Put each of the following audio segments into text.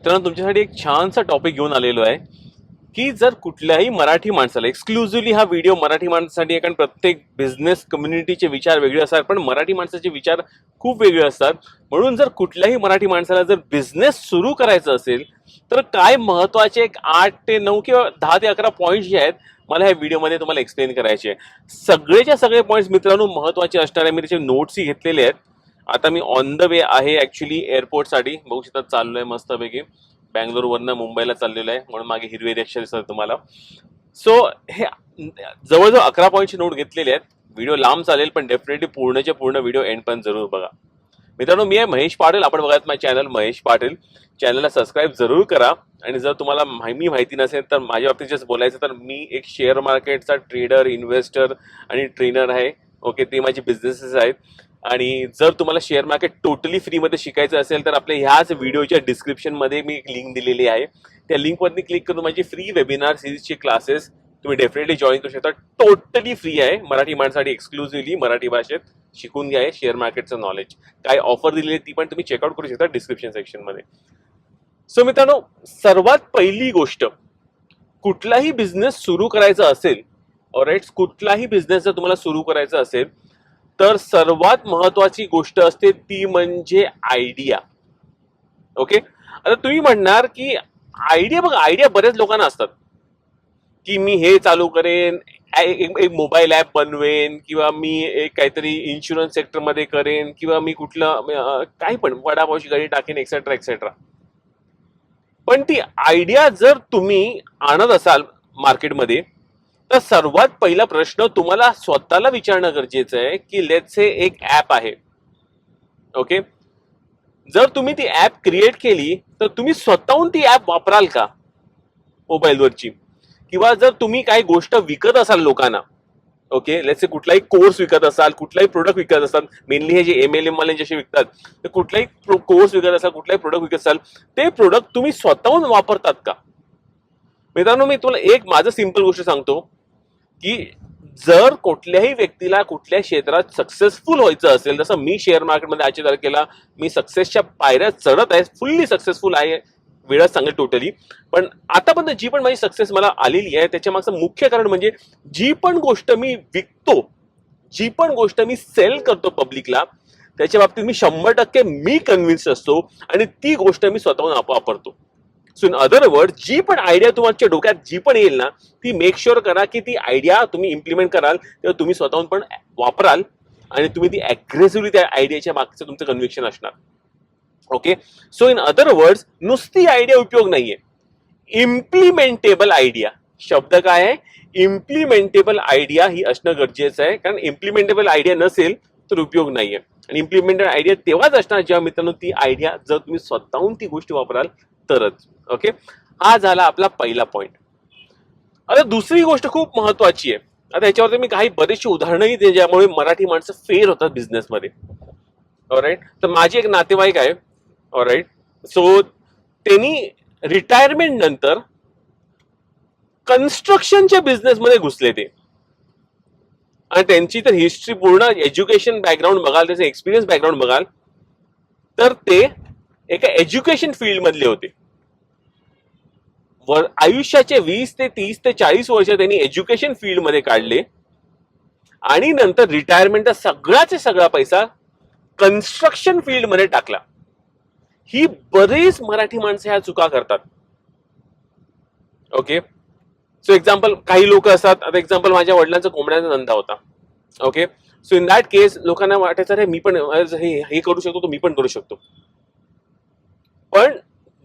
मित्रांनो, तुमच्यासाठी एक छानसा टॉपिक घेऊन आलेलो आहे की जर कुठल्याही मराठी माणसाला, एक्सक्लुझिव्हली हा व्हिडिओ मराठी माणसासाठी आहे, कारण प्रत्येक बिझनेस कम्युनिटीचे विचार वेगळे असतात, पण मराठी माणसाचे विचार खूप वेगळे असतात. म्हणून जर कुठल्याही मराठी माणसाला जर बिझनेस सुरू करायचा असेल तर काय महत्वाचे एक 8 ते 9 किंवा 10 ते 11 पॉईंट्स जे आहेत मला ह्या व्हिडिओमध्ये तुम्हाला एक्सप्लेन करायचे आहे. सगळेच्या सगळे पॉईंट्स मित्रांनो महत्वाचे असणार आहे. मी त्याचे नोट्सही घेतलेले आहेत. आता मी ऑन द वे आहे ऍक्च्युली एअरपोर्टसाठी. बघू शकता चाललोय मस्तपैकी. बँगलोरवरनं मुंबईला चाललेलं आहे, म्हणून मागे हिरवे रिक्षा दिसतात तुम्हाला. सो हे जवळजवळ 11 पॉईंटची नोट घेतलेले आहेत. व्हिडिओ लांब चालेल पण डेफिनेटली पूर्णच्या पूर्ण व्हिडिओ एंड पण जरूर बघा. मित्रांनो, मी आहे महेश पाटील. आपण बघायचं माझं चॅनल महेश पाटील. चॅनलला सबस्क्राईब जरूर करा. आणि जर तुम्हाला मी माहिती नसेल तर माझ्या बाबतीत जसं बोलायचं तर मी एक शेअर मार्केटचा ट्रेडर, इन्व्हेस्टर आणि ट्रेनर आहे. ओके, ते माझे बिझनेसेस आहेत. आणि जर तुम्हाला शेअर मार्केट टोटली फ्रीमध्ये शिकायचं असेल तर आपल्या ह्याच व्हिडिओच्या डिस्क्रिप्शनमध्ये मी एक लिंक दिलेली आहे. त्या लिंकवरती क्लिक करून माझी फ्री वेबिनार सिरीजचे क्लासेस तुम्ही डेफिनेटली जॉईन करू शकता. टोटली फ्री आहे, मराठी माणसासाठी एक्सक्लुझिव्हली मराठी भाषेत शिकून घ्या शेअर मार्केटचं नॉलेज. काय ऑफर दिलेली आहे ती पण तुम्ही चेकआउट करू शकता डिस्क्रिप्शन सेक्शनमध्ये. सो मित्रांनो, सर्वात पहिली गोष्ट, कुठलाही बिझनेस सुरू करायचा असेल, ऑलराईट, कुठलाही बिझनेस जर तुम्हाला सुरू करायचा असेल तर सर्वात महत्वाची गोष्ट असते ती म्हणजे आयडिया. ओके, आता तुम्ही म्हणणार की आयडिया, बघा आयडिया बऱ्याच लोकांना असतात की मी हे चालू करेन, एक मोबाईल ऍप बनवेन, किंवा मी एक काहीतरी इन्शुरन्स सेक्टरमध्ये करेन, किंवा मी कुठलं काही पण वडापावची गाडी टाकेन, एक्सेट्रा एक्सेट्रा. पण ती आयडिया जर तुम्ही आणत असाल मार्केटमध्ये तर सर्वात पहिला प्रश्न तुम्हाला स्वतःला विचारणं गरजेचं आहे की लेट्स से एक ऍप आहे. ओके, जर तुम्ही ती ऍप क्रिएट केली तर तुम्ही स्वतःहून ती ऍप वापराल का मोबाईलवरची? किंवा जर तुम्ही काही गोष्ट विकत असाल लोकांना, ओके, लेट्स से कुठलाही कोर्स विकत असाल, कुठलाही प्रोडक्ट विकत असाल, मेनली हे जे MLM वाले जसे विकतात, तर कुठलाही कोर्स विकत असाल, कुठलाही प्रोडक्ट विकत असाल, ते प्रोडक्ट तुम्ही स्वतःहून वापरतात का? मित्रांनो, मी तुला एक माझं सिंपल गोष्ट सांगतो की जर कुठल्याही व्यक्तीला कुठल्या क्षेत्रात सक्सेसफुल व्हायचं असेल, जसं मी शेअर मार्केटमध्ये आजच्या तारखेला मी सक्सेसच्या पायऱ्या चढत आहे, फुल्ली सक्सेसफुल आहे, वेळच सांगेल टोटली. पण आतापर्यंत जी पण माझी सक्सेस मला आलेली आहे त्याच्या मागचं मुख्य कारण म्हणजे जी पण गोष्ट मी विकतो, जी पण गोष्ट मी सेल करतो पब्लिकला, त्याच्या बाबतीत मी 100% मी कन्व्हिन्स असतो आणि ती गोष्ट मी स्वतःहून वापरतो. सो इन अदर वर्ड, जी पण आयडिया तुमच्या डोक्यात जी पण येईल ना, ती मेक शुअर करा की ती आयडिया तुम्ही इम्प्लिमेंट कराल, तेव्हा तुम्ही स्वतःहून पण वापराल आणि तुम्ही ती अग्रेसिव्हली त्या आयडियाच्या मागचं तुमचं कन्व्हिक्शन असणार. Okay, so in other words, नुसती आयडिया उपयोग नाहीये, इम्प्लिमेंटेबल आयडिया. शब्द काय आहे? इम्प्लिमेंटेबल आयडिया ही असणं गरजेचं आहे, कारण इम्प्लिमेंटेबल आयडिया नसेल तर उपयोग नाहीये. आणि इम्प्लिमेंटेड आयडिया तेव्हाच असणार जेव्हा मित्रांनो ती आयडिया जर तुम्ही स्वतःहून ती गोष्ट वापराल तरच. ओके, हा झाला आपला पहिला पॉइंट. आता दुसरी गोष्ट खूप महत्वाची आहे. आता याच्यावरती मी काही बरेचशी उदाहरणंही दे ज्यामुळे मराठी माणसं फेल होतात बिझनेसमध्ये. ऑलराईट, तर माझी एक नातेवाईक आहे. ऑलराईट, सो त्यांनी रिटायरमेंट नंतर कन्स्ट्रक्शनच्या बिझनेसमध्ये घुसले ते. आणि त्यांची तर हिस्ट्री, पूर्ण एज्युकेशन बॅकग्राऊंड बघाल, त्याचे एक्सपिरियन्स बॅकग्राऊंड बघाल तर ते एका एज्युकेशन फील्ड मधले होते. आयुष्याचे 20 ते 30 ते 40 वर्ष त्यांनी एज्युकेशन फील्ड मध्ये काढले आणि नंतर रिटायरमेंटचा सगळाचे सगळा पैसा कन्स्ट्रक्शन फील्ड मध्ये टाकला. ही बरेच मराठी माणसं ह्या चुका करतात. ओके, सो एक्झाम्पल, काही लोक असतात, आता एक्झाम्पल माझ्या वडिलांचा कोंबड्यांचा धंदा होता. ओके, सो इन दॅट केस लोकांना वाटायचं रे मी पण हे करू शकतो, तो मी पण करू शकतो. पण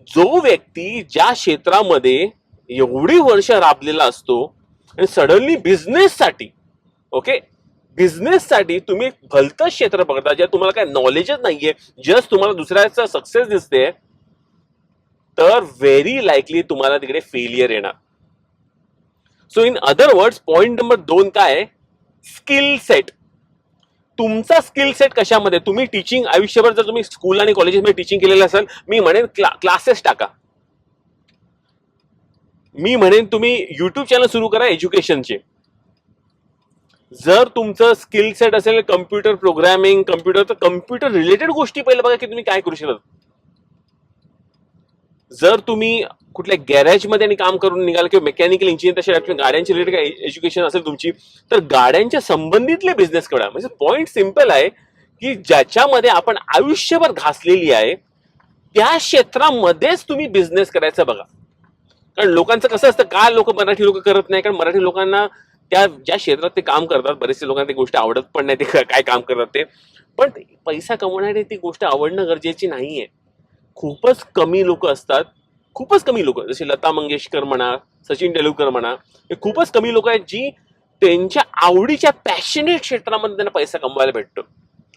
जो व्यक्ती ज्या क्षेत्रामध्ये एवढी वर्ष राबलेला असतो आणि सडनली बिझनेससाठी, ओके, बिझनेससाठी तुम्ही भलतं क्षेत्र बघता ज्या तुम्हाला काय नॉलेजच नाहीये, जस्ट तुम्हाला दुसऱ्याचा सक्सेस दिसते, तर व्हेरी लाईकली तुम्हाला तिकडे फेलियर येणार. So in other words, point number 2 काय आहे? Skill set. तुमचा स्किल सेट कशामध्ये? तुम्ही टीचिंग आयुष्यभर जर तुम्ही स्कूल आणि कॉलेजेसमध्ये टीचिंग केलेलं असेल, मी म्हणेन क्लासेस टाका. मी म्हणेन तुम्ही युट्यूब चॅनल सुरू करा एज्युकेशनचे. जर तुमचं स्किल सेट असेल कम्प्युटर प्रोग्रामिंग, कम्प्युटर रिलेटेड गोष्टी पहिले बघा की तुम्ही काय करू शकता. जर तुम्ही कुठल्या गॅरेजमध्ये आणि काम करून निघाल किंवा मेकॅनिकल इंजिनियर तशा गाड्यांची रिलेटेड काही एज्युकेशन असेल तुमची, तर गाड्यांच्या संबंधितले बिझनेस करा. म्हणजे पॉइंट सिम्पल आहे की ज्याच्यामध्ये आपण आयुष्यभर घासलेली आहे त्या क्षेत्रामध्येच तुम्ही बिझनेस करायचा बघा. कारण लोकांचं कसं असतं, का मराठी लोक करत नाही, कारण मराठी लोकांना त्या ज्या क्षेत्रात ते काम करतात, बरेचसे लोकांना ती गोष्ट आवडत पण नाही, ते काय काम करतात ते. पण पैसा कमवण्यासाठी ती गोष्ट आवडणं गरजेची नाहीये. खूपच कमी लोक असतात, खूपच कमी लोक, जसे लता मंगेशकर म्हणा, सचिन तेंडुलकर म्हणा, हे खूपच कमी लोक आहेत जी त्यांच्या आवडीच्या पॅशनेट क्षेत्रामध्ये त्यांना पैसा कमवायला भेटतो.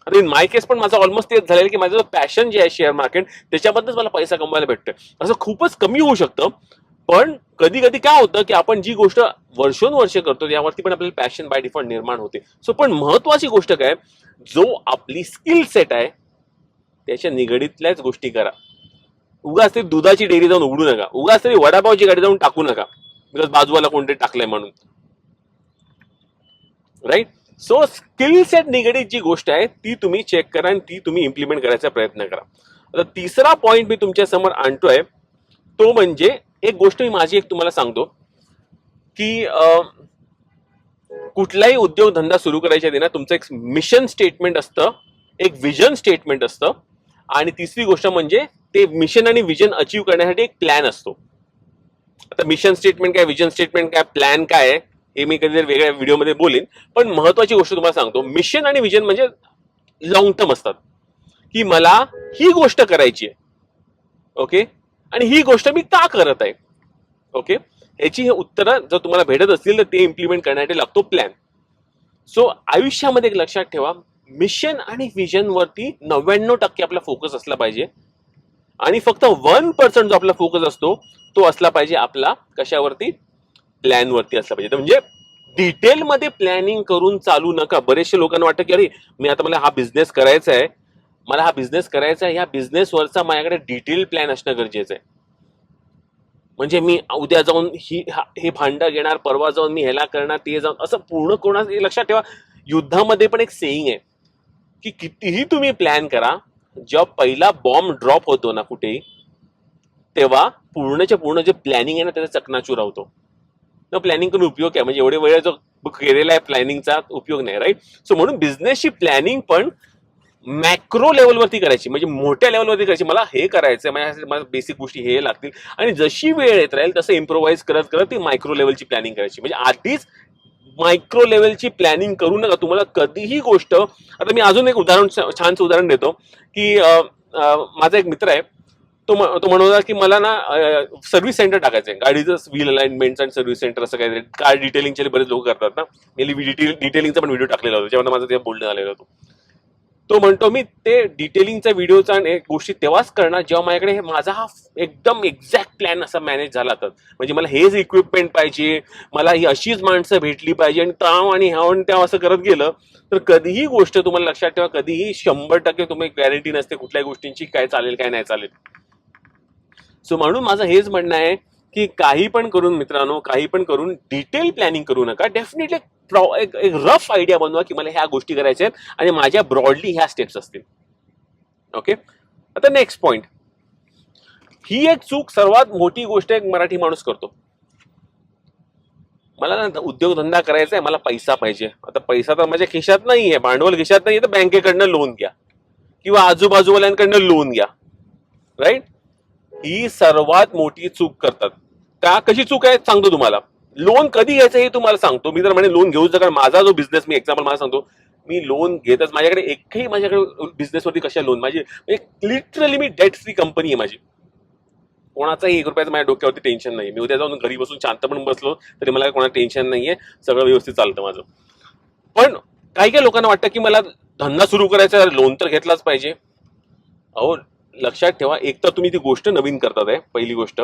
आता इन माय केस पण माझं ऑलमोस्ट तेच झालेलं की माझं पॅशन जे आहे शेअर मार्केट, त्याच्याबद्दलच मला पैसा कमवायला भेटतोय. असं खूपच कमी होऊ शकतं, पण कधी कधी काय होतं की आपण जी गोष्ट वर्षोनवर्ष करतो त्यावरती पण आपल्याला पॅशन बाय डिफॉल्ट निर्माण होते. सो पण महत्वाची गोष्ट काय, जो आपली स्किल सेट आहे त्याच्या निगडीतल्याच गोष्टी करा. उगाच ते दुधाची डेअरी जाऊन उघडू नका, उगाच तरी वडापावची गाडी जाऊन टाकू नका बिकॉज बाजूला कोणतरी टाकलंय म्हणून. राईट. सो स्किल सेट निगडीत जी गोष्ट आहे ती तुम्ही चेक करा आणि ती तुम्ही इम्प्लिमेंट करायचा प्रयत्न करा. आता तिसरा पॉइंट मी तुमच्या समोर आणतोय तो म्हणजे, एक गोष्ट मी माझी एक तुम्हाला सांगतो की कुठलाही उद्योगधंदा सुरू करायच्या आधी ना तुमचं एक मिशन स्टेटमेंट असतं, एक विजन स्टेटमेंट असतं, आणि तिसरी गोष्ट म्हणजे ते मिशन आणि विजन अचीव करण्यासाठी एक प्लॅन असतो. आता मिशन स्टेटमेंट काय, विजन स्टेटमेंट काय, प्लॅन काय आहे हे मी कधी वेगळ्या व्हिडिओमध्ये बोलेन. पण महत्वाची गोष्ट तुम्हाला सांगतो, मिशन आणि विजन म्हणजे लॉंग टर्म असतात, की मला ही गोष्ट करायची आहे, ओके, आणि ही गोष्ट मी का करत आहे, ओके. याची हे उत्तरं जर तुम्हाला भेटत असतील तर ते इम्प्लिमेंट करण्यासाठी लागतो प्लॅन. सो आयुष्यामध्ये एक लक्षात ठेवा, मिशन आणि विजन वरती 99% आपला फोकस असला पाहिजे, आणि फक्त 1% जो आपला फोकस असतो तो असला पाहिजे आपला कशावरती, प्लॅन वरती असला पाहिजे. म्हणजे डिटेलमध्ये प्लॅनिंग करून चालू नका. बरेचशे लोकांना वाटतं की अरे मी आता मला हा बिझनेस करायचा आहे, मला हा बिझनेस करायचा आहे, ह्या बिझनेसवरचा माझ्याकडे डिटेल प्लॅन असणं गरजेचं आहे. म्हणजे मी उद्या जाऊन हे भांडं घेणार, परवा जाऊन मी ह्याला करणार, ते जाऊन असं पूर्ण कोणाच. लक्षात ठेवा, युद्धामध्ये पण एक सेईंग आहे की कितीही तुम्ही प्लॅन करा, जेव्हा पहिला बॉम्ब ड्रॉप होतो ना कुठेही, तेव्हा पूर्णच्या पूर्ण जे प्लॅनिंग आहे ना त्याचा चकनाचूर होतो. प्लॅनिंग करून उपयोग आहे, म्हणजे एवढे वेळ जो केलेला आहे प्लॅनिंगचा उपयोग नाही. राईट. सो म्हणून बिझनेसची प्लॅनिंग पण मॅक्रो लेवलवरती करायची, म्हणजे मोठ्या लेवलवरती करायची. मला हे करायचंय, मला बेसिक गोष्टी हे लागतील, आणि जशी वेळ येत राहील तसं इम्प्रोव्हाइज करत करत ती मायक्रो लेवलची प्लॅनिंग करायची. म्हणजे आधीच मायक्रो लेवलची प्लॅनिंग करू नका. तुम्हाला कधीही गोष्ट, आता मी अजून एक उदाहरण, छानसं उदाहरण देतो की माझा एक मित्र आहे, तो म्हणत होता की मला ना सर्व्हिस सेंटर टाकायचं आहे, गाडीचं व्हील अलाइनमेंट आणि सर्व्हिस सेंटर असं काहीतरी. कार डिटेलिंगचे बरेच लोक करतात ना, मी डिटेलिंगचा पण व्हिडिओ टाकलेला होता जेव्हा माझं ते बोलणं झालेलं होतं. तो म्हणतो मी ते डिटेलिंगचा व्हिडिओचा गोष्टी तेव्हाच करणार जेव्हा माझ्याकडे माझा हा एकदम एक्झॅक्ट प्लॅन असा मॅनेज झाला तर. म्हणजे मला हेच इक्विपमेंट पाहिजे, मला ही अशीच माणसं भेटली पाहिजे, आणि ताव आणि ह्यावं त्याव असं करत गेलं तर कधीही गोष्ट, तुम्हाला लक्षात ठेवा, कधीही 100% तुम्ही गॅरंटी नसते कुठल्याही गोष्टींची, काय चालेल काय नाही चालेल. सो म्हणून माझं हेच म्हणणं आहे की काही पण करून मित्रांनो, काही पण करून डिटेल प्लॅनिंग करू नका. डेफिनेटली एक रफ आयडिया बनवा की मला ह्या गोष्टी करायच्या आहेत आणि माझ्या ब्रॉडली ह्या स्टेप्स असतील. ओके. आता नेक्स्ट पॉइंट, ही एक चूक सर्वात मोठी गोष्ट एक मराठी माणूस करतो. मला ना उद्योगधंदा करायचा आहे, मला पैसा पाहिजे. आता पैसा तर माझ्या खिशात नाहीये, भांडवल खिशात नाहीये, तर बँकेकडनं लोन घ्या किंवा आजूबाजूवाल्यांकडनं लोन घ्या. राईट. ही सर्वात मोठी चूक करतात. का, कशी चूक आहे सांगतो तुम्हाला. लोन कधी घ्यायचं हे तुम्हाला सांगतो. मी तर म्हणे लोन घेऊच नका. माझा जो बिझनेस, मी एक्झाम्पल मला सांगतो, मी लोन घेतच, माझ्याकडे बिझनेसवरती कशा लोन, माझी लिटरली मी डेट फ्री कंपनी आहे माझी. कोणाचाही 1 रुपयाचं माझ्या डोक्यावरती टेन्शन नाही. मी उद्या जाऊन घरी बसून शांत पण बसलो तरी मला कोणाला टेन्शन नाहीये, सगळं व्यवस्थित चालतं माझं. पण काही काही लोकांना वाटतं की मला धंदा सुरू करायचा, लोन तर घेतलाच पाहिजे. अहो लक्षात ठेवा, एक तर तुम्ही ती गोष्ट नवीन करतात आहे, पहिली गोष्ट,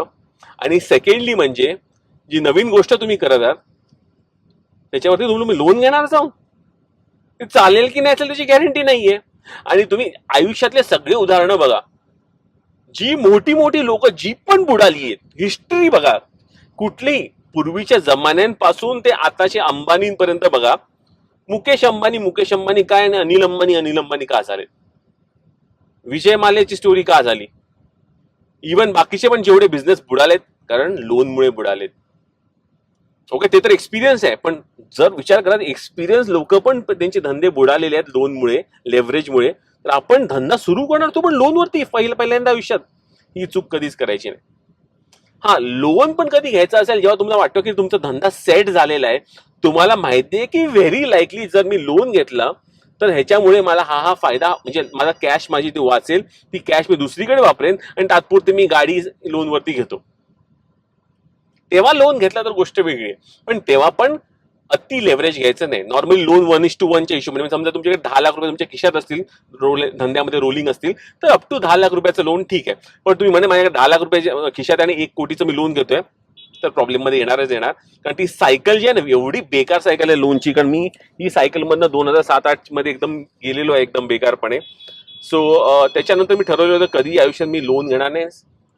आणि सेकंडली म्हणजे जी नवीन गोष्ट तुम्ही करत आहात त्याच्यावरती तुम्ही लोन घेणार जाऊन, ते चालेल की नाही त्याची गॅरंटी नाहीये. आणि तुम्ही आयुष्यातले सगळे उदाहरणं बघा, जी मोठी मोठी लोक जी पण बुडाली आहेत, हिस्ट्री बघा कुठली, पूर्वीच्या जमान्यांपासून ते आताचे अंबानींपर्यंत बघा. मुकेश अंबानी काय, आणि अनिल अंबानी का झाले, विजय माल्याची स्टोरी का झाली, इव्हन बाकीचे पण जेवढे बिझनेस बुडालेत कारण लोनमुळे बुडालेत. ओके, ते तर एक्सपिरियन्स आहे, पण जर विचार करा एक्सपिरियन्स लोक पण त्यांचे धंदे बुडालेले आहेत लोनमुळे, लेव्हरेजमुळे, तर आपण धंदा सुरू करणार तो पण लोनवरती पहिल्यांदा आयुष्यात. ही चूक कधीच करायची नाही. हा, लोन पण कधी घ्यायचा असेल जेव्हा तुम्हाला वाटतं की तुमचा धंदा सेट झालेला आहे, तुम्हाला माहिती आहे की व्हेरी लाईकली जर मी लोन घेतला तर ह्याच्यामुळे मला हा फायदा, म्हणजे मला कॅश माझी ती वाचेल, ती कॅश मी दुसरीकडे वापरेन आणि तात्पुरती मी गाडी लोनवरती घेतो, तेव्हा लोन घेतला तर गोष्ट वेगळी आहे. पण तेव्हा पण अति लेव्हरेज घ्यायचं नाही. नॉर्मली लोन 1:1च्या हिशोबाने, समजा तुमच्याकडे 10 लाख रुपये तुमच्या खिशात असतील, धंद्यामध्ये रोलिंग असतील, तर अप टू 10 लाख रुपयाचं लोन ठीक आहे. पण तुम्ही म्हणे माझ्याकडे 10 लाख रुपये खिशात आणि 1 कोटीचं मी लोन घेतोय, तर प्रॉब्लेम मध्ये येणारच येणार. कारण ती सायकल जी आहे ना, एवढी बेकार सायकल आहे लोनची. कारण मी ही सायकल मधनं 2007-8 मध्ये एकदम गेलेलो आहे, एकदम बेकारपणे. सो त्याच्यानंतर मी ठरवलं होतं कधी आयुष्यात मी लोन घेणार नाही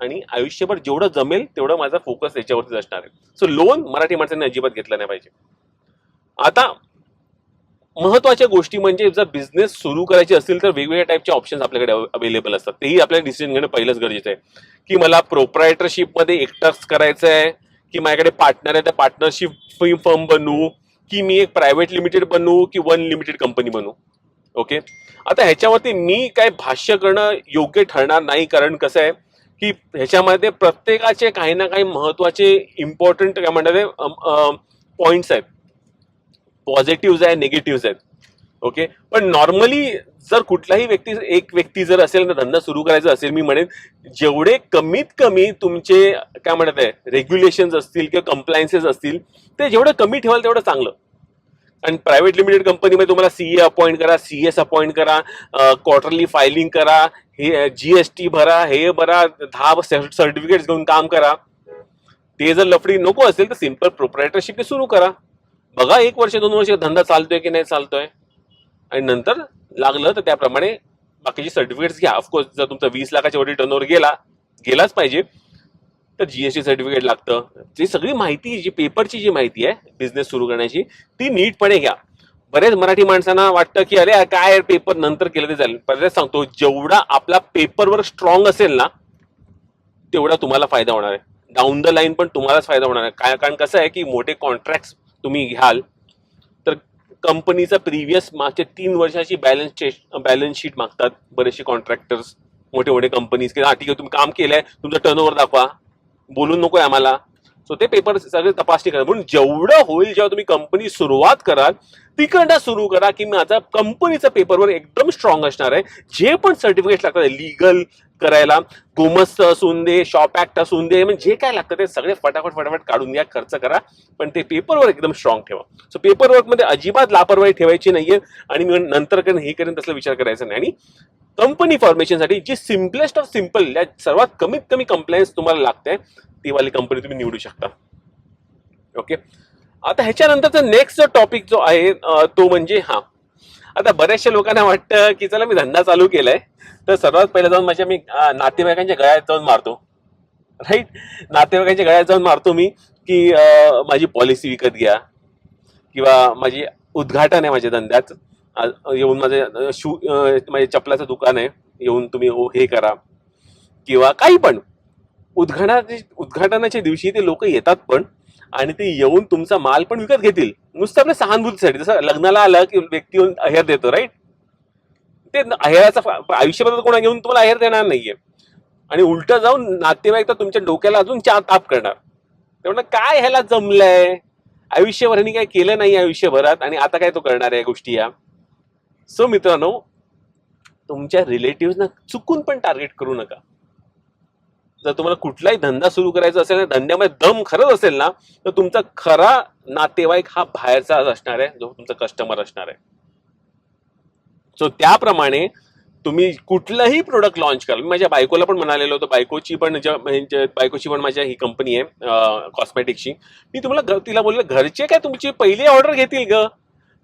आणि आयुष्यभर जेवढं जमेल तेवढं माझा फोकस त्याच्यावरती असणार आहे. सो लोन मराठी माणसांनी अजिबात घेतला नाही पाहिजे. आता महत्वाच्या गोष्टी म्हणजे जर बिझनेस सुरू करायचे असतील तर वेगवेगळ्या टाईपचे ऑप्शन्स आपल्याकडे अवेलेबल असतात. तेही आपल्याला डिसिजन घेणं पहिलंच गरजेचं आहे की मला प्रोप्रायटरशिप मध्ये एकटाच करायचं आहे, की माझ्याकडे पार्टनर आहे, त्या पार्टनरशिप फर्म बनवू, की मी एक प्रायव्हेट लिमिटेड बनवू, की वन लिमिटेड कंपनी बनवू. ओके, आता ह्याच्यावरती मी काय भाष्य करणं योग्य ठरणार नाही. कारण कसं आहे की ह्याच्यामध्ये प्रत्येकाचे काही ना काही महत्वाचे इम्पॉर्टंट काय म्हणतात पॉइंट्स आहेत, पॉझिटिव्ह आहे, निगेटिव्ह आहेत. ओके, पण नॉर्मली जर कुठलाही एक व्यक्ती जर असेल ना धंदा सुरू करायचा असेल, मी म्हणेन जेवढे कमीत कमी तुमचे काय म्हणत आहे रेग्युलेशन्स असतील किंवा कंप्लायन्सेस असतील ते जेवढं कमी ठेवाल तेवढं चांगलं. आणि प्रायव्हेट लिमिटेड कंपनीमध्ये तुम्हाला सीए अपॉइंट करा, सीएस अपॉइंट करा, क्वार्टरली फायलिंग करा, हे जीएसटी भरा, हे भरा, 10 सर्टिफिकेट घेऊन काम करा. ते जर लफडी नको असेल तर सिंपल प्रोप्रायटरशिप सुरू करा. बघा 1 वर्ष 2 वर्ष धंदा चालतोय की नाही चालतोय, आणि नंतर लागलं तर त्याप्रमाणे बाकीचे सर्टिफिकेट्स घ्या. ऑफकोर्स जर तुमचा 20 लाखाच्या वरती टर्नओव्हर गेलाच पाहिजे तर जीएसटी सर्टिफिकेट लागतं. जी सगळी माहिती, जी पेपरची जी माहिती आहे बिझनेस सुरू करण्याची, ती नीटपणे घ्या. बरेच मराठी माणसांना वाटतं की अरे काय पेपर नंतर केलं ते चालेल. परत सांगतो, जेवढा आपला पेपरवर स्ट्रॉंग असेल ना तेवढा तुम्हाला फायदा होणार आहे. डाऊन द लाईन पण तुम्हालाच फायदा होणार आहे. काय, कारण कसं आहे की मोठे कॉन्ट्रॅक्ट तुम्ही घ्याल तर कंपनीचा प्रिव्हियस मागच्या 3 वर्षाची बॅलन्स शीट मागतात बरेचसे कॉन्ट्रॅक्टर्स, मोठे मोठे कंपनीज, की हा ठीक आहे तुम्ही काम केलंय, तुमचं टर्नओव्हर दाखवा, बोलून नकोय आम्हाला. सो ते पेपर सगळे तपासणी करा. म्हणून जेवढं होईल जेव्हा तुम्ही कंपनी सुरुवात कराल तिकडनं सुरू करा की माझा कंपनीचा पेपरवर एकदम स्ट्रॉंग असणार आहे. जे पण सर्टिफिकेट लागतात लिगल करायला, गोमस्त असून दे, शॉप ऍक्ट असून दे, म्हणजे जे काय लागतं ते सगळे फटाफट काढून घ्या, खर्च करा, पण ते पेपरवर एकदम स्ट्रॉंग ठेवा. सो पेपरवर्क मध्ये अजिबात लापरवाही ठेवायची नाहीये आणि मी नंतर करेन हे करेन तसला विचार करायचा नाही. आणि कंपनी फॉर्मेशनसाठी जी सिम्पलेस्ट ऑफ सिम्पल, सर्वात कमीत कमी कंप्लायन्स तुम्हाला लागते ती वाली कंपनी तुम्ही निवडू शकता. ओके, आता ह्याच्यानंतरचा नेक्स्ट जो टॉपिक जो आहे तो म्हणजे आता बऱ्याचशा लोकांना वाटतं की चला मी धंदा चालू केलाय तर सर्वात पहिला जाऊन मी नातेवाईकांच्या गळ्यात जाऊन मारतो. राईट, नातेवाईकांच्या गळ्यात जाऊन मारतो मी की माझी पॉलिसी विकत घ्या, किंवा माझी उद्घाटन आहे माझ्या धंद्यात, येऊन माझे चपलाचं दुकान आहे, येऊन तुम्ही हे करा, किंवा काही पण. उद्घाटनाच्या दिवशी ते लोक येतात पण, आणि ते येऊन तुमचा माल पण विकत घेतील नुसतं आपल्या सहानुभूतीसाठी. जसं लग्नाला आलं की व्यक्ती येऊन अहेर देतो, राईट, ते अहेराचा आयुष्यभर कोणा घेऊन तुम्हाला अहेर देणार नाहीये. आणि उलट जाऊन नातेवाईक तर तुमच्या डोक्याला अजून 4 ताप करणार. तेवढं काय ह्याला जमलंय, आयुष्यभर ह्यानी काय केलं नाही आयुष्यभरात आणि आता काय तो करणार आहे गोष्टी या. सो मित्रांनो, तुमच्या रिलेटिव्हना चुकून पण टार्गेट करू नका. जर तुम्हाला कुठलाही धंदा सुरू करायचा असेल ना, धंद्यामध्ये दम खरंच असेल ना, तर तुमचा खरा नातेवाईक हा बाहेरचा असणार आहे, जो तुमचा कस्टमर असणार आहे. सो त्याप्रमाणे तुम्ही कुठलंही प्रोडक्ट लॉन्च करा. मी माझ्या बायकोला पण म्हणालेलो होतो, बायकोची पण माझ्या ही कंपनी आहे कॉस्मेटिक्सची. मी तिला बोललो घरचे काय तुमची पहिली ऑर्डर घेतील ग,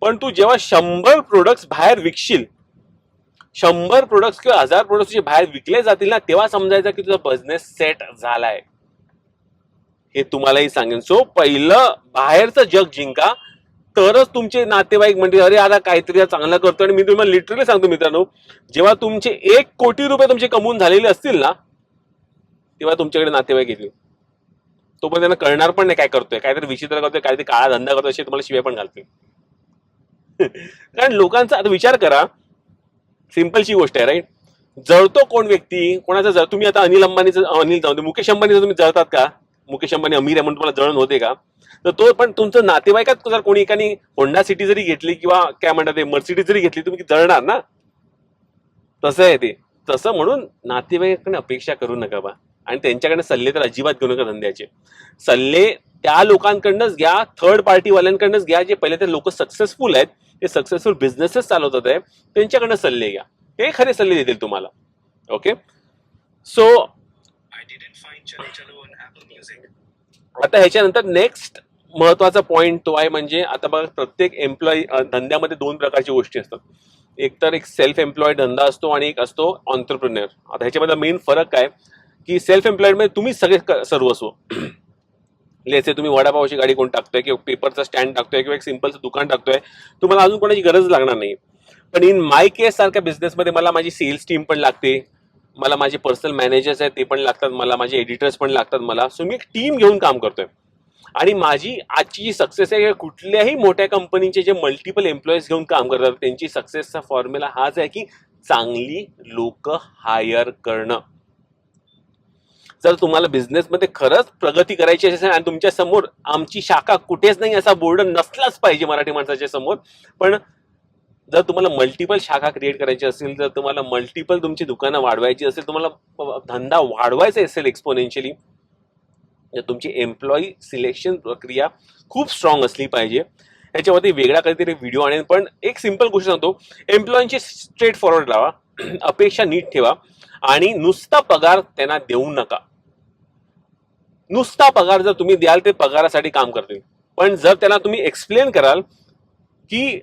पण तू जेव्हा 100 प्रोडक्ट्स बाहेर विकशील, 100 प्रोडक्ट्स किंवा 1000 प्रोडक्ट्स जे बाहेर विकले जातील ना, तेव्हा समजायचं की तुझा बिझनेस सेट झालाय. हे तुम्हालाही सांगेन. सो पहिलं बाहेरचं जग जिंका, तरच तुमचे नातेवाईक म्हणजे अरे आता काहीतरी चांगलं करतो. आणि मी तुम्हाला लिटरली सांगतो मित्रांनो, जेव्हा तुमचे 1 कोटी रुपये तुमचे कमवून झालेले असतील ना, तेव्हा तुमच्याकडे नातेवाईक येतील. तो पण त्यांना कळणार पण नाही काय करतोय, काहीतरी विचित्र करतोय, काहीतरी काळा धंदा करतोय, असे तुम्हाला शिवाय पण घालतील. कारण लोकांचा आता विचार करा, सिंपलची गोष्ट आहे राईट. जळतो कोण व्यक्ती, कोणाचा जळ, तुम्ही आता अनिल अंबानीचं, अनिल जाऊ दे, मुकेश अंबानीचं तुम्ही जळतात का? मुकेश अंबानी अमीर आहे म्हणून तुम्हाला जळण होते का? तर तो पण तुमचं नातेवाईकात जर कोणी एकाने होंडा सिटी जरी घेतली किंवा काय म्हणतात ते मर्सिडीज जरी घेतली, तुम्ही जळणार ना. तसं आहे ते. तसं म्हणून नातेवाईकांकडे अपेक्षा करू नका बा, आणि त्यांच्याकडे सल्ले तर अजिबात घेऊ नका धंद्याचे. सल्ले त्या लोकांकडनंच घ्या, थर्ड पार्टीवाल्यांकडनंच घ्या, जे पहिले ते लोक सक्सेसफुल आहेत, ते सक्सेसफुल बिझनेसेस चालवतात आहे, त्यांच्याकडनं सल्ले घ्या, ते खरे सल्ले देतील तुम्हाला. ओके, सो आता ह्याच्यानंतर नेक्स्ट महत्वाचा पॉइंट तो आहे, म्हणजे आता बघा प्रत्येक एम्प्लॉई धंद्यामध्ये दोन प्रकारची गोष्टी असतात. एक तर एक सेल्फ एम्प्लॉईड धंदा असतो आणि एक असतो ऑन्टरप्रिनर. आता ह्याच्यामध्ये मेन फरक काय की सेल्फ एम्प्लॉईड मध्ये तुम्ही सगळे सर्वस्व, लेसे तुम्ही वडापावची गाडी कोण टाकतोय किंवा पेपरचा स्टँड टाकतोय किंवा एक सिंपलचं दुकान टाकतोय, तुम्हाला अजून कोणाची गरज लागणार नाही. पण इन माय केस सारख्या बिझनेसमध्ये मला माझी सेल्स टीम पण लागते, मला माझे पर्सनल मॅनेजर्स आहेत ते पण लागतात, मला माझे एडिटर्स पण लागतात मला. सो मी एक टीम घेऊन काम करतोय. आणि माझी आजची जी सक्सेस आहे, कुठल्याही मोठ्या कंपनीचे जे मल्टिपल एम्प्लॉईज घेऊन काम करतात त्यांची सक्सेसचा फॉर्म्युला हाच आहे की चांगली लोक हायर करणं. जर तुम्हाला बिझनेसमध्ये खरंच प्रगती करायची असेल आणि तुमच्या समोर आमची शाखा कुठेच नाही असा बोर्ड नसलाच पाहिजे मराठी माणसाच्या समोर, पण जर तुम्हाला मल्टिपल शाखा क्रिएट करायची असेल, जर तुम्हाला मल्टिपल तुमची दुकानं वाढवायची असेल, तुम्हाला धंदा वाढवायचा असेल एक्सपोनेन्शियली, तुमची एम्प्लॉई सिलेक्शन प्रक्रिया खूप स्ट्रॉंग असली पाहिजे. याच्यावरती वेगळा काहीतरी व्हिडिओ आणेल, पण एक सिंपल गोष्ट सांगतो, एम्प्लॉईंची स्ट्रेट फॉरवर्ड लावा, अपेक्षा नीट ठेवा आणि नुसता पगार त्यांना देऊ नका. नुसता पगार जर तुम्ही द्याल ते पगारासाठी काम करतील, पण जर त्यांना तुम्ही एक्सप्लेन कराल की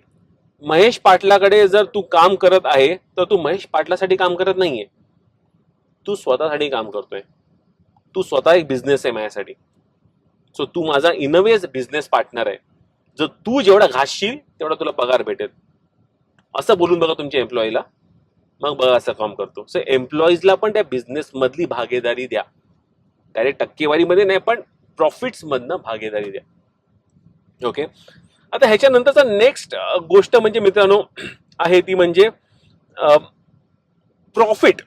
महेश पाटलाकडे जर तू काम करत आहे तर तू महेश पाटलासाठी काम करत नाहीये, तू स्वतःसाठी काम करतोय, तू स्वतः एक बिझनेस आहे माझ्यासाठी, सो तू माझा इनवेज बिझनेस पार्टनर आहे, जर तू जेवढा घासशील तेवढा तुला पगार भेटेल, असं बोलून बघा तुमच्या एम्प्लॉईला, मग बघा असं काम करतो. सो एम्प्लॉईजला पण त्या बिझनेस मधली भागीदारी द्या, डायरेक्ट टक्केवारीमध्ये नाही पण प्रॉफिट्स मधनं भागीदारी द्या. ओके, आता ह्याच्यानंतरचा नेक्स्ट गोष्ट म्हणजे मित्रांनो आहे ती म्हणजे प्रॉफिट.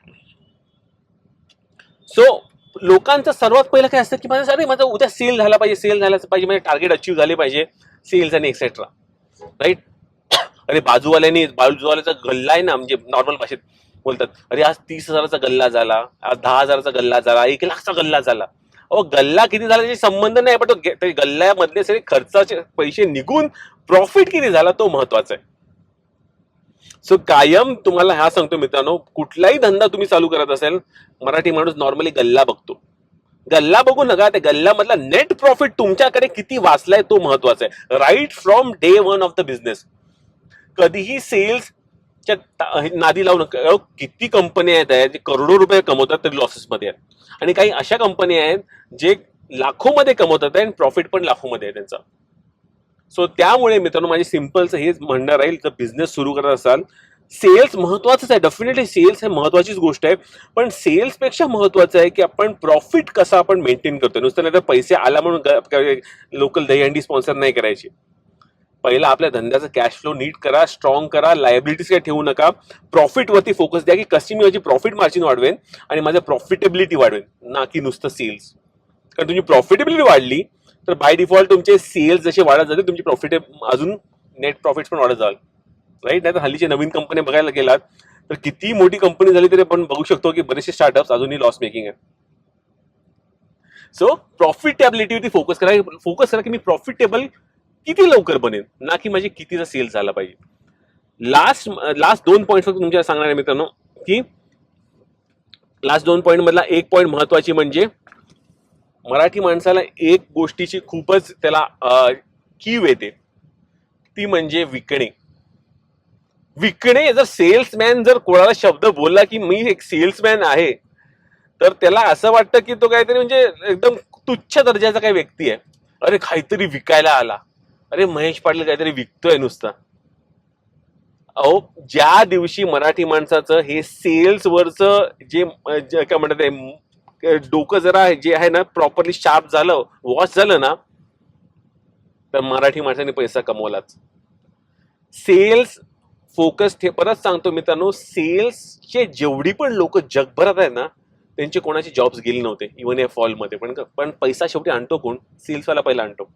सो लोकांचं सर्वात पहिलं काय असतं की माझा उद्या सेल झाला पाहिजे, सेल झाला पाहिजे, म्हणजे टार्गेट अचीव्ह झाले पाहिजे, सेल्स आणि एक्सेट्रा, राईट. अरे बाजूवाल्याचा गल्ला आहे ना, म्हणजे नॉर्मल भाषेत बोलतात, अरे आज 30,000चा गल्ला झाला, आज 10,000चा गल्ला झाला, 1,00,000चा गल्ला झाला. अहो गल्ला किती झाला त्याची संबंध नाही, पण तो गल्ल्यामधले सगळे खर्चाचे पैसे निघून प्रॉफिट किती झाला तो महत्वाचा आहे. सो कायम तुम्हाला ह्या सांगतो मित्रांनो, कुठलाही धंदा तुम्ही चालू करत असेल, मराठी माणूस नॉर्मली गल्ला बघतो, गल्ला बघू नका, त्या गल्ल्यामधला नेट प्रॉफिट तुमच्याकडे किती वाचलाय तो महत्वाचा आहे, right from day one of the business. कधीही सेल्सच्या नादी लावू नका. किती कंपनी आहेत करोडो रुपये कमवतात तरी लॉसेसमध्ये आहेत, आणि काही अशा कंपनी आहेत जे लाखोमध्ये कमवतात आणि प्रॉफिट पण लाखोमध्ये आहे त्यांचा. सो त्यामुळे मित्रांनो माझे सिंपलचं हेच म्हणणं राहील, जर बिझनेस सुरू करत असाल, सेल्स महत्वाचंच आहे, डेफिनेटली सेल्स हे महत्वाचीच गोष्ट आहे, पण सेल्सपेक्षा महत्वाचं आहे की आपण प्रॉफिट कसा आपण मेंटेन करतो. नुसतं नाही तर पैसे आला म्हणून लोकल दहीहंडी स्पॉन्सर नाही करायची. पहिला आपल्या धंद्याचा कॅश फ्लो नीट करा, स्ट्रॉंग करा, लायबिलिटीज काही ठेवू नका, प्रॉफिटवरती फोकस द्या की कशी मी माझी प्रॉफिट मार्जिन वाढवेन आणि माझं प्रॉफिटेबिलिटी वाढवेन, ना की नुसतं सेल्स. कारण तुमची प्रॉफिटेबिलिटी वाढली तर बाय डिफॉल्ट तुमचे सेल्स जसे वाढत जाते तुमची प्रॉफिट अजून नेट प्रॉफिट पण वाढत जाईल, राईट. नाही तर हल्लीच्या नवीन कंपन्या बघायला गेलात तर किती मोठी कंपनी झाली तरी आपण बघू शकतो की बरेचसे स्टार्टअप्स अजूनही लॉस मेकिंग आहे. सो प्रॉफिटेबिलिटीवरती फोकस करा की मी प्रॉफिटेबल किती लवकर बनेन, ना की माझी कितीचा सेल्स झाला पाहिजे. लास्ट 2 पॉईंट फक्त तुमच्या सांगणार आहे मित्रांनो, की लास्ट 2 पॉईंट मधला एक पॉईंट महत्वाची म्हणजे मराठी माणसाला एक गोष्टीची खूपच त्याला कीव येते, ती म्हणजे विकणे. जर सेल्समॅन जर कोणाला शब्द बोलला की मी एक सेल्समॅन आहे, तर त्याला असं वाटतं की तो काहीतरी म्हणजे एकदम तुच्छ दर्जाचा काही व्यक्ती आहे. अरे काहीतरी विकायला आला, अरे महेश पाटील काहीतरी विकतोय नुसता. अहो ज्या दिवशी मराठी माणसाचं हे सेल्स वरचं जे काय म्हणतात डोकं जरा जे आहे ना प्रॉपरली शार्प झालं, वॉश झालं ना, तर मराठी माणसाने पैसा कमवलाच. सेल्स फोकस, परत सांगतो मित्रांनो, सेल्सचे जेवढी पण लोक जगभरात आहेत ना, त्यांचे कोणाचे जॉब्स गेले नव्हते इव्हन या फॉलमध्ये. पण पैसा शेवटी आणतो कोण? सेल्सवाला पहिला आणतो.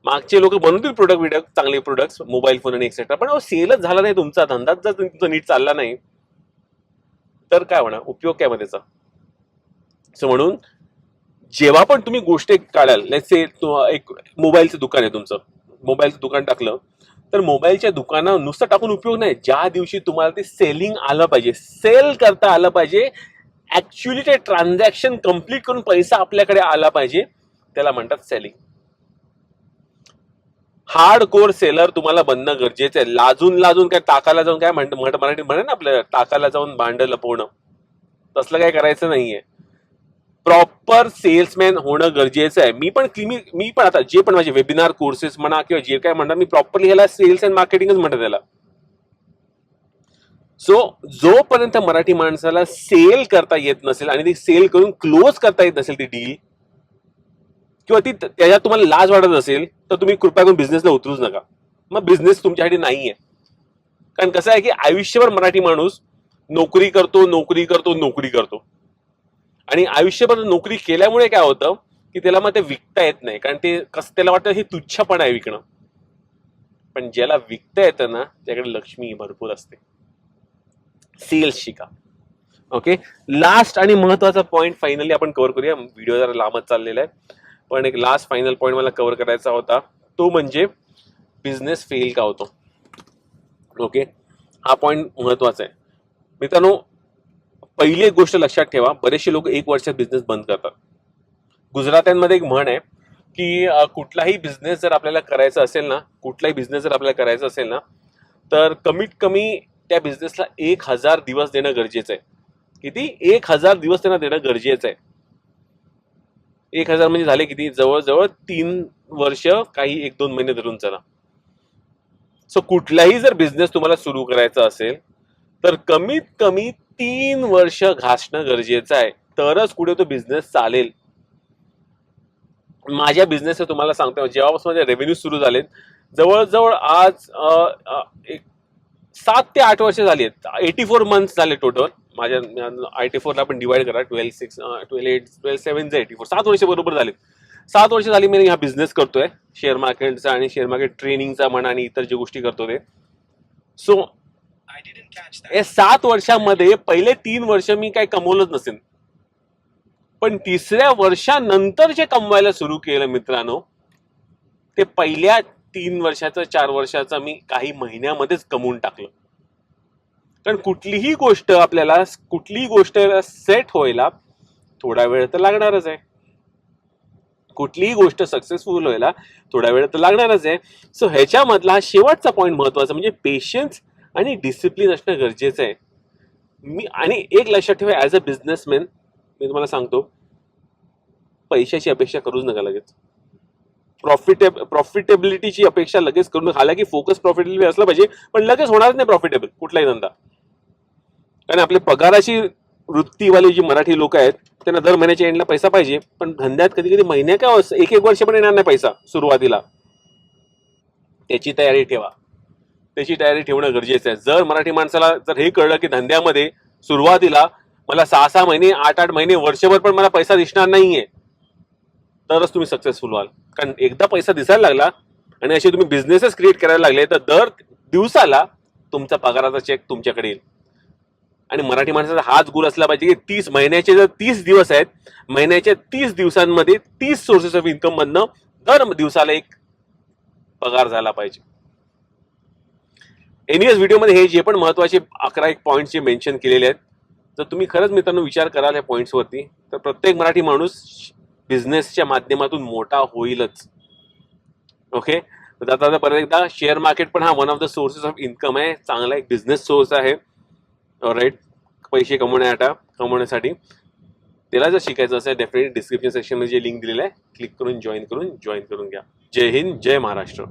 मागचे लोक बनवतील प्रोडक्ट चांगले प्रोडक्ट्स, मोबाईल फोन आणि एक्सेट्रा, पण सेलच झाला नाही तुमचा, धंदाच जर तुमचा नीट चालला नाही तर काय होणार? उपयोग काय मध्ये त्याचा? सो म्हणून जेव्हा पण तुम्ही गोष्ट काढाल, लेट्स से एक मोबाईलचं दुकान आहे तुमचं, मोबाईलचं दुकान टाकलं, तर मोबाईलच्या दुकानावर नुसतं टाकून उपयोग नाही. ज्या दिवशी तुम्हाला ते सेलिंग आलं पाहिजे, सेल करता आलं पाहिजे, ऍक्च्युअली ते ट्रान्झॅक्शन कम्प्लीट करून पैसा आपल्याकडे आला पाहिजे, त्याला म्हणतात सेलिंग. हार्ड कोर सेलर तुम्हाला बनणं गरजेचं आहे. लाजून काय टाकाला जाऊन काय मराठी म्हणे ना आपल्या, टाकाला जाऊन भांड लपवणं, तसलं काय करायचं नाहीये. प्रॉपर सेल्समॅन होणं गरजेचं आहे. मी पण आता जे पण माझे वेबिनार कोर्सेस म्हणा किंवा जे काय म्हणतात, मी प्रॉपरली ह्याला सेल्स अँड मार्केटिंगच म्हणतात त्याला. सो जोपर्यंत मराठी माणसाला सेल करता येत नसेल आणि ती सेल करून क्लोज करता येत नसेल ती डील, किंवा ती त्याच्यात तुम्हाला लाज वाटत असेल, तर तुम्ही कृपया करून बिझनेसला उतरूच नका. मग बिझनेस तुमच्यासाठी नाहीये. कारण कसं आहे की आयुष्यभर मराठी माणूस नोकरी करतो आणि आयुष्यभर नोकरी केल्यामुळे काय होतं की त्याला मग ते विकता येत नाही. कारण ते कसं त्याला वाटतं हे तुच्छपणा आहे विकणं. पण ज्याला विकता येतं ना, त्याकडे लक्ष्मी भरपूर असते. सेल्स शिका. ओके, लास्ट आणि महत्वाचा पॉइंट फायनली आपण कव्हर करूया. व्हिडिओ जरा लांबच चाललेला आहे, पण एक लास्ट फायनल पॉइंट मला कव्हर करायचा होता, तो म्हणजे बिझनेस फेल का होतो. ओके, हा पॉइंट महत्वाचा आहे मित्रांनो. पहिली एक गोष्ट लक्षात ठेवा, बरेचसे लोक 1 वर्षात बिझनेस बंद करतात. गुजरात्यांमध्ये एक म्हण आहे की कुठलाही बिझनेस जर आपल्याला करायचा असेल ना, तर कमीत कमी त्या बिझनेसला 1000 दिवस देणं गरजेचं आहे. किती? 1000 दिवस त्यांना देणं गरजेचं आहे. 1000 म्हणजे झाले किती? जवळजवळ 3 वर्ष, काही 1-2 महिने धरून चला. सो कुठलाही जर बिझनेस तुम्हाला सुरू करायचा असेल तर कमीत कमी 3 वर्ष घासणं गरजेचं आहे, तरच कुठे तो बिझनेस चालेल. माझ्या बिझनेस तुम्हाला सांगतो, जेव्हापासून माझे रेव्हेन्यू सुरू झालेत, जवळजवळ आज 7 ते 8 वर्ष झाली आहेत. 84 मंथ्स झाले टोटल. माझ्या 84 ला आपण डिवाइड करा, 12 7 84, 7 वर्ष बरोबर झाले. 7 वर्ष झाली मी हा बिझनेस करतोय, शेअर मार्केटचा आणि शेअर मार्केट ट्रेनिंगचा म्हणा आणि इतर जे गोष्टी करतो ते. सो या 7 वर्षामध्ये पहिले 3 वर्ष मी काय कमवलंच नसेल, पण तिसऱ्या वर्षानंतर जे कमवायला सुरू केलं मित्रांनो, ते पहिल्या 3 वर्षाचं 4 वर्षाचं मी काही महिन्यामध्येच कमवून टाकलं. कारण कुठलीही गोष्ट सेट व्हायला थोडा वेळ तर लागणारच आहे. कुठलीही गोष्ट सक्सेसफुल व्हायला थोडा वेळ तर लागणारच आहे. सो ह्याच्यामधला शेवटचा पॉइंट महत्वाचा म्हणजे पेशन्स आणि डिसिप्लिन असणं गरजेचं आहे. आणि एक लक्षात ठेवा, ऍज अ बिझनेसमॅन मी तुम्हाला सांगतो, पैशाची अपेक्षा करूच नका लगेच. प्रॉफिटेबिलिटीची अपेक्षा लगेच करू नका. हालाकी फोकस प्रॉफिटेबिलिटी असलं पाहिजे, पण लगेच होणारच नाही प्रॉफिटेबल कुठलाही धंदा. कारण आपल्या पगाराची वृत्तीवाली जी मराठी लोक आहेत, त्यांना दर महिन्याच्या एंडला पैसा पाहिजे, पण धंद्यात कधी कधी महिन्या काय 1-1 वर्ष पण येणार नाही पैसा सुरुवातीला. त्याची तयारी ठेवणं गरजेचं आहे. जर मराठी माणसाला जर हे कळलं की धंद्यामध्ये सुरुवातीला मला 6-6 महिने, 8-8 महिने, वर्षभर पण मला पैसा दिसणार नाहीये, तरच तुम्ही सक्सेसफुल व्हाल. कारण एकदा पैसा दिसायला लागला आणि असे तुम्ही बिझनेसेस क्रिएट करायला लागले, तर दर दिवसाला तुमचा पगाराचा चेक तुमच्याकडे येईल. आणि मराठी माणसाचा हाच गोल असला पाहिजे की 30 महिन्याचे जर 30 दिवस आहेत, महिन्याच्या 30 दिवसांमध्ये 30 सोर्सेस ऑफ इन्कम मधनं दर दिवसाला एक पगार झाला पाहिजे. एनिवेज, व्हिडिओमध्ये हे जे पण महत्वाचे 11 पॉइंट जे मेन्शन केलेले आहेत, जर तुम्ही खरंच मित्रांनो विचार कराल या पॉइंट्स वरती, तर प्रत्येक मराठी माणूस बिझनेसच्या माध्यमातून मोठा होईलच. ओके, आता परत एकदा, शेअर मार्केट पण हा one of the sources of income आहे, चांगला एक बिझनेस सोर्स आहे. राईट, पैसे कमवण्यासाठी. त्याला जर शिकायचं असेल, डेफिनेटली डिस्क्रिप्शन सेक्शन मध्ये जे लिंक दिलेलं आहे, क्लिक करून जॉईन करून घ्या. जय हिंद, जय महाराष्ट्र.